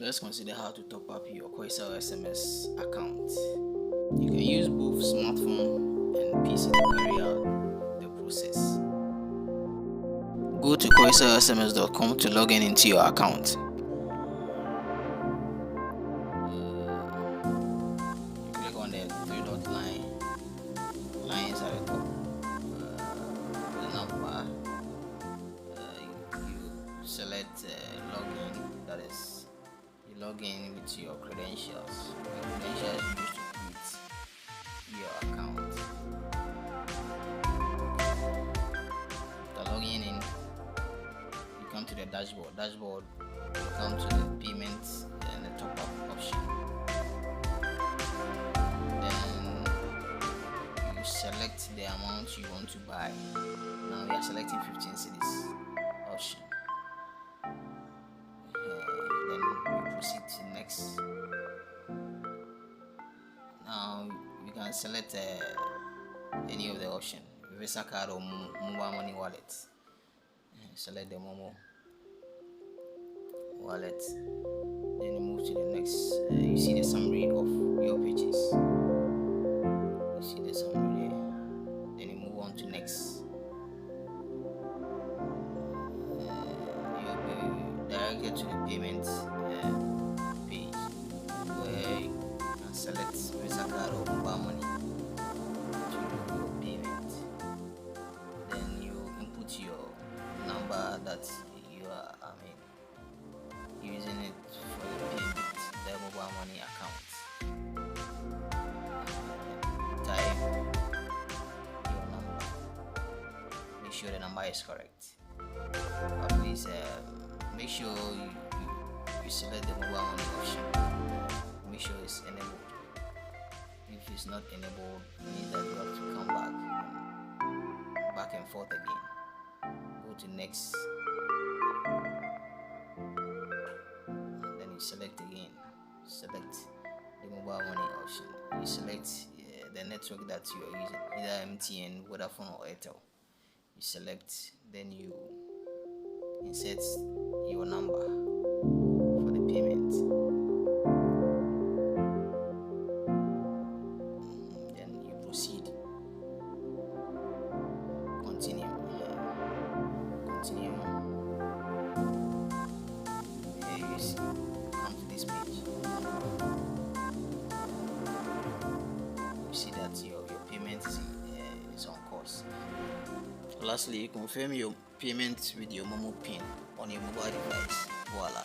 Let's consider how to top up your Koisel SMS account. You can use both smartphone and PC to carry out the process. Go to koiselSMS.com to log in into your account. You click on the three-dot lines at the top. The number. You select login. That is, you log in with your credentials. Your credentials used to create your account. After logging in, you come to the dashboard. You come to the payments and the top up option. Then you select the amount you want to buy. Now we are selecting 15 cedis option. Then you proceed to next. Now you can select any of the option, Visa card or mobile money wallet. Select the Momo wallet. Then you move to the next. You see the summary of your purchase. You see the summary there. Then you move on to next. You'll be directed to the payment page where you can select Visa card or mobile money to do your payment. Then you input your number that you are using it for the payment, the mobile money account. Type your number. Make sure the number is correct. But please make sure you select the mobile money option. Make sure it's enabled. If it's not enabled, it means that you have to come back and forth again. Go to next. Then you select again. Select the mobile money option. You select the network that you are using, either MTN, Vodafone, or Airtel. You select, then you insert your number for the payment. Then you proceed. Continue. Here you see, come to this page. You see that your payment is on course. Lastly, you confirm your payment with your Momo PIN on your mobile device. Voila.